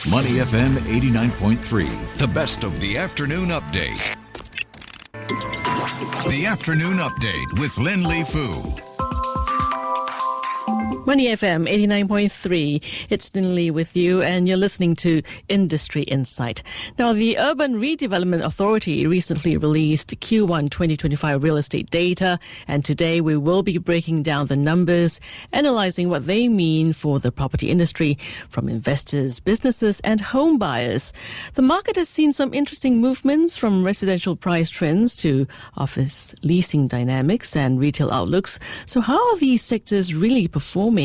Money FM 89.3, the best of the afternoon update. The afternoon update with Lin Fu. Money FM 89.3. It's Lin Lee with you, and you're listening to Industry Insight. Now, the Urban Redevelopment Authority recently released Q1 2025 real estate data, and today we will be breaking down the numbers, analyzing what they mean for the property industry from investors, businesses, and home buyers. The market has seen some interesting movements from residential price trends to office leasing dynamics and retail outlooks. So how are these sectors really performing?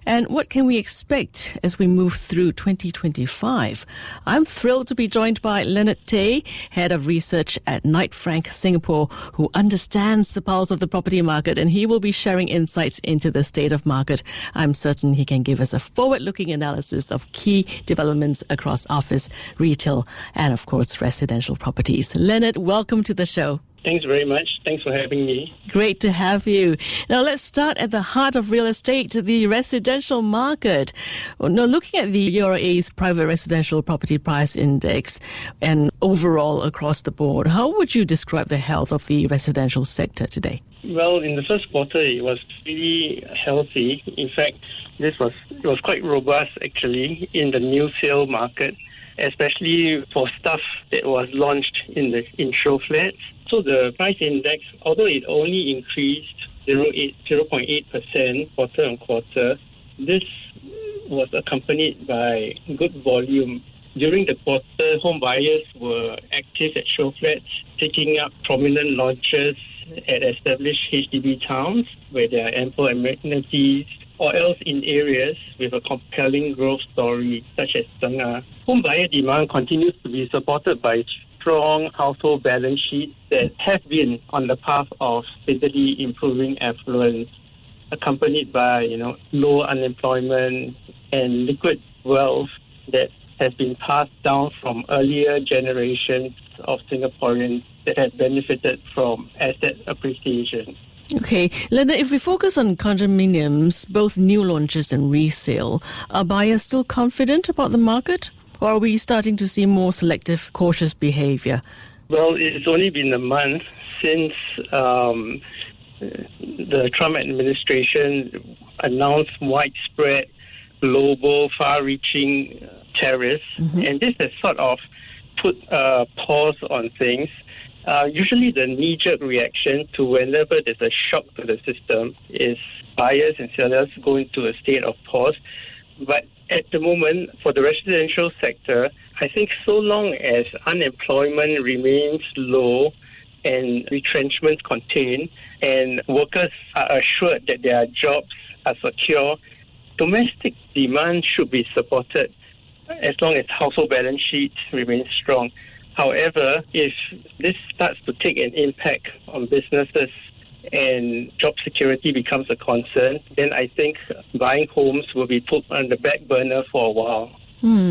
And what can we expect as we move through 2025? I'm thrilled to be joined by Leonard Tay, Head of Research at Knight Frank Singapore, who understands the pulse of the property market, and he will be sharing insights into the state of market. I'm certain he can give us a forward-looking analysis of key developments across office, retail, and of course, residential properties. Leonard, welcome to the show. Thanks very much. Thanks for having me. Great to have you. Now, let's start at the heart of real estate, the residential market. Now, looking at the URA's private residential property price index and overall across the board, how would you describe the health of the residential sector today? Well, in the first quarter, it was really healthy. In fact, it was quite robust, actually, in the new sale market, especially for stuff that was launched in show flats. So the price index, although it only increased 0.8% quarter on quarter, this was accompanied by good volume. During the quarter, home buyers were active at show flats, taking up prominent launches at established HDB towns where there are ample amenities, or else in areas with a compelling growth story, such as Tengah. Home buyer demand continues to be supported by strong household balance sheets that have been on the path of steadily improving affluence, accompanied by low unemployment and liquid wealth that has been passed down from earlier generations of Singaporeans that have benefited from asset appreciation. Okay, Leonard, if we focus on condominiums, both new launches and resale, are buyers still confident about the market? Or are we starting to see more selective, cautious behavior? Well, it's only been a month since the Trump administration announced widespread, global, far-reaching tariffs. And this has sort of put a pause on things. Usually the knee-jerk reaction to whenever there's a shock to the system is buyers and sellers go into a state of pause. But at the moment, for the residential sector, I think so long as unemployment remains low and retrenchments contained and workers are assured that their jobs are secure, domestic demand should be supported as long as household balance sheets remain strong. However, if this starts to take an impact on businesses and job security becomes a concern, then I think buying homes will be put on the back burner for a while.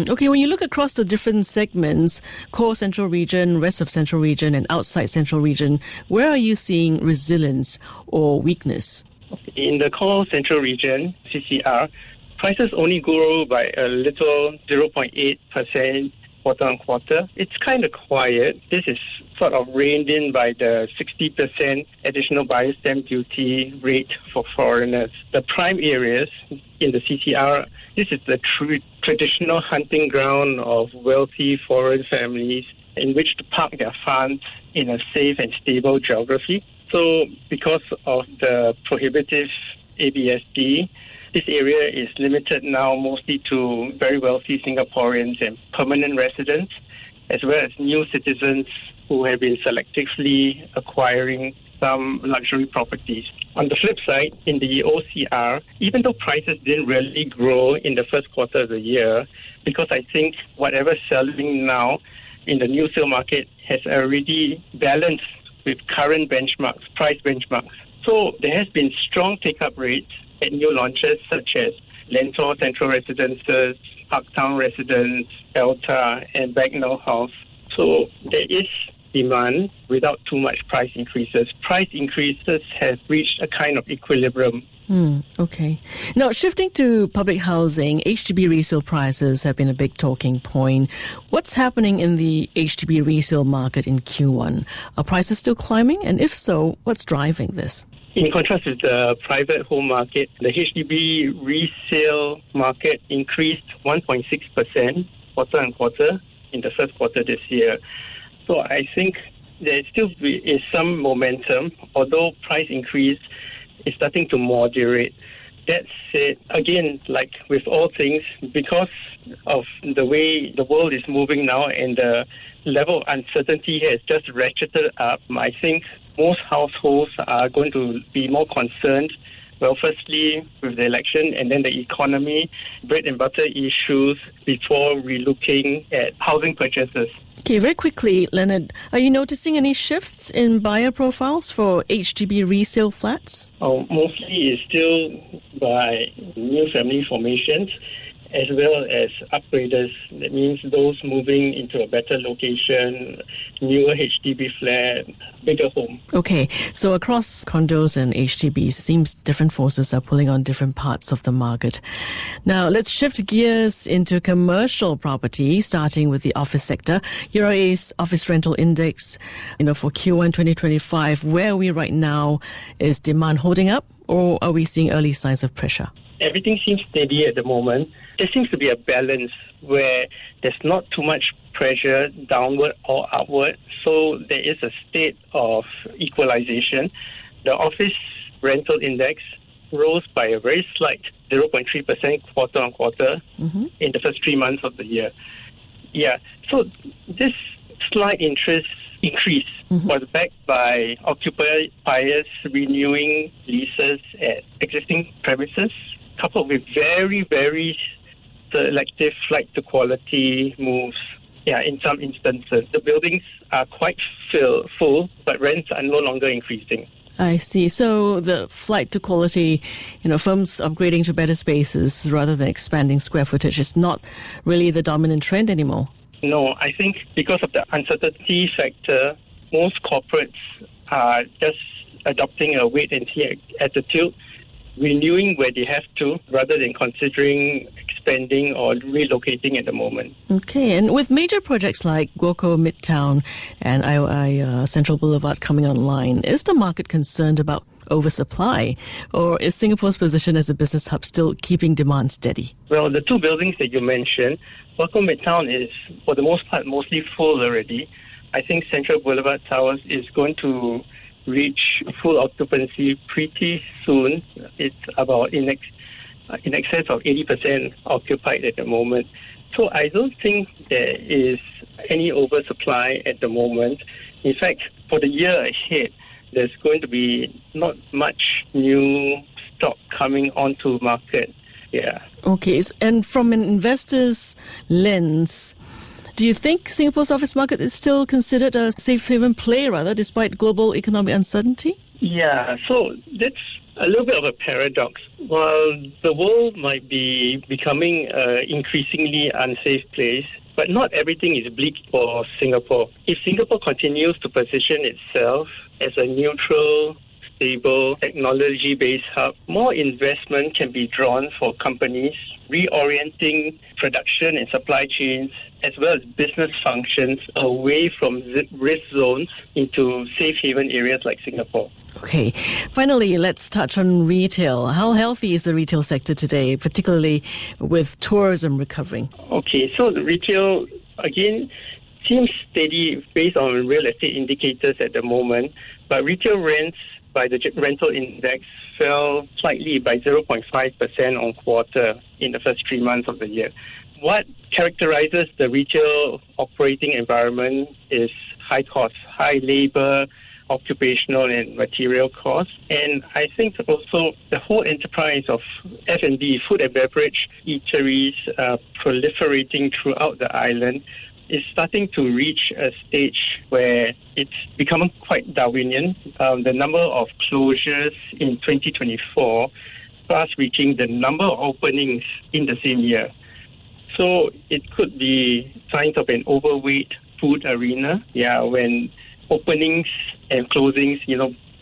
Okay, when you look across the different segments, core central region, rest of central region, and outside central region, where are you seeing resilience or weakness? In the core central region, CCR, prices only grew by a little 0.8%. Quarter on quarter. It's kind of quiet. This is sort of reined in by the 60% additional buyer stamp duty rate for foreigners. The prime areas in the CCR, this is the traditional hunting ground of wealthy foreign families in which to park their funds in a safe and stable geography. So because of the prohibitive ABSD, this area is limited now mostly to very wealthy Singaporeans and permanent residents, as well as new citizens who have been selectively acquiring some luxury properties. On the flip side, in the OCR, even though prices didn't really grow in the first quarter of the year, because I think whatever's selling now in the new sale market has already balanced with current benchmarks, price benchmarks. So there has been strong take-up rates at new launches such as Lentor Central Residences, Parktown Residence, Delta, and Bagnall House. So there is demand without too much price increases. Price increases have reached a kind of equilibrium. Okay. Now, shifting to public housing, HDB resale prices have been a big talking point. What's happening in the HDB resale market in Q1? Are prices still climbing? And if so, what's driving this? In contrast with the private home market, the HDB resale market increased 1.6% quarter-on-quarter in the first quarter this year. So I think there still is some momentum, although price increase is starting to moderate. That said, again, like with all things, because of the way the world is moving now and the level of uncertainty has just ratcheted up, I think most households are going to be more concerned. Well, firstly, with the election and then the economy, bread and butter issues before relooking at housing purchases. Okay, very quickly, Leonard, are you noticing any shifts in buyer profiles for HDB resale flats? Mostly it's still by new family formations as well as upgraders. That means those moving into a better location, newer HDB flat, bigger home. Okay, so across condos and HDBs, seems different forces are pulling on different parts of the market. Now, let's shift gears into commercial property, starting with the office sector. URA's office rental index, for Q1 2025, where are we right now? Is demand holding up, or are we seeing early signs of pressure? Everything seems steady at the moment. There seems to be a balance where there's not too much pressure downward or upward. So there is a state of equalization. The office rental index rose by a very slight 0.3% quarter-on-quarter in the first 3 months of the year. Yeah, so this slight increase was backed by occupiers renewing leases at existing premises, coupled with very, very selective flight to quality moves. Yeah, in some instances, the buildings are quite full, but rents are no longer increasing. I see. So the flight to quality, firms upgrading to better spaces rather than expanding square footage is not really the dominant trend anymore. No, I think because of the uncertainty factor, most corporates are just adopting a wait-and-see attitude, renewing where they have to, rather than considering expanding or relocating at the moment. Okay, and with major projects like GoCo Midtown and IOI Central Boulevard coming online, is the market concerned about oversupply, or is Singapore's position as a business hub still keeping demand steady? Well, the two buildings that you mentioned, GoCo Midtown is, for the most part, mostly full already. I think Central Boulevard Towers is going to reach full occupancy pretty soon. It's about in excess of 80% occupied at the moment. So I don't think there is any oversupply at the moment. In fact, for the year ahead, there's going to be not much new stock coming onto market. Yeah. Okay, and from an investor's lens, do you think Singapore's office market is still considered a safe haven play, rather, despite global economic uncertainty? Yeah, so that's a little bit of a paradox. While the world might be becoming an increasingly unsafe place, but not everything is bleak for Singapore. If Singapore continues to position itself as a neutral, stable, technology-based hub, more investment can be drawn for companies, reorienting production and supply chains, as well as business functions away from risk zones into safe haven areas like Singapore. Okay. Finally, let's touch on retail. How healthy is the retail sector today, particularly with tourism recovering? Okay, so the retail, again, seems steady based on real estate indicators at the moment, but retail rents by the rental index fell slightly by 0.5% on quarter in the first 3 months of the year. What characterizes the retail operating environment is high costs, high labor, occupational and material costs. And I think also the whole enterprise of F&B, food and beverage, eateries, proliferating throughout the island is starting to reach a stage where it's become quite Darwinian. The number of closures in 2024 fast reaching the number of openings in the same year. So it could be signs of an overweight food arena, when openings and closings,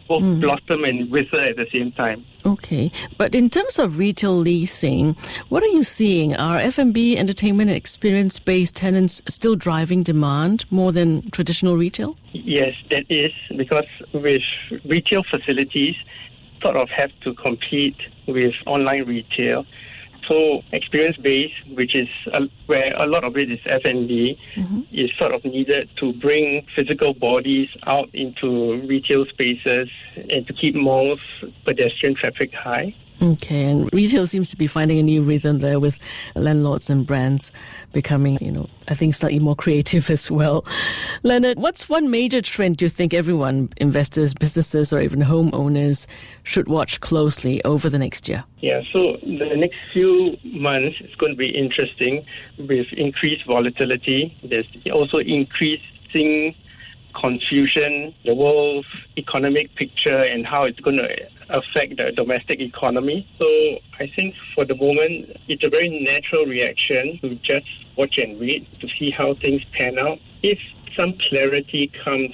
both blossom and wither at the same time. Okay. But in terms of retail leasing, what are you seeing? Are F&B, entertainment and experience-based tenants still driving demand more than traditional retail? Yes, that is, because with retail facilities, sort of have to compete with online retail. So experience-based, which is where a lot of it is F&B, is sort of needed to bring physical bodies out into retail spaces and to keep malls pedestrian traffic high. Okay, and retail seems to be finding a new rhythm there with landlords and brands becoming, I think slightly more creative as well. Leonard, what's one major trend you think everyone, investors, businesses, or even homeowners, should watch closely over the next year? Yeah, so the next few months is going to be interesting with increased volatility. There's also increasing confusion, the world's economic picture and how it's going to affect the domestic economy. So I think for the moment, it's a very natural reaction to just watch and read to see how things pan out. If some clarity comes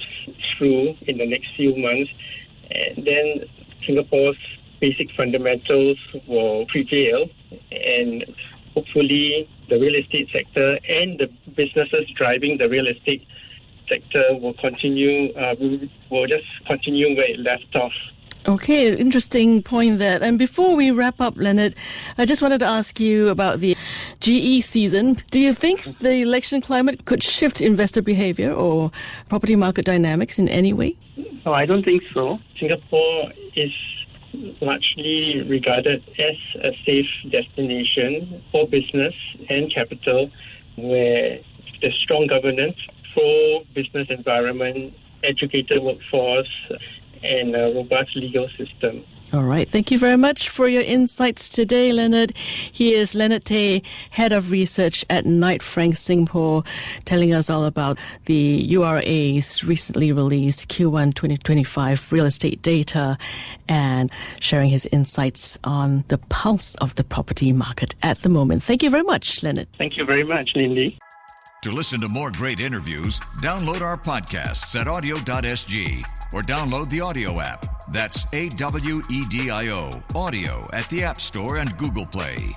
through in the next few months, then Singapore's basic fundamentals will prevail, and hopefully the real estate sector and the businesses driving the real estate sector will continue, will just continue where it left off. Okay, interesting point there. And before we wrap up, Leonard, I just wanted to ask you about the GE season. Do you think the election climate could shift investor behavior or property market dynamics in any way? No, I don't think so. Singapore is largely regarded as a safe destination for business and capital, where there's strong governance, pro-business environment, educated workforce, and a robust legal system. All right. Thank you very much for your insights today, Leonard. He is Leonard Tay, Head of Research at Knight Frank Singapore, telling us all about the URA's recently released Q1 2025 real estate data and sharing his insights on the pulse of the property market at the moment. Thank you very much, Leonard. Thank you very much, Lindy. To listen to more great interviews, download our podcasts at audio.sg or download the audio app. That's AWEDIO, audio at the App Store and Google Play.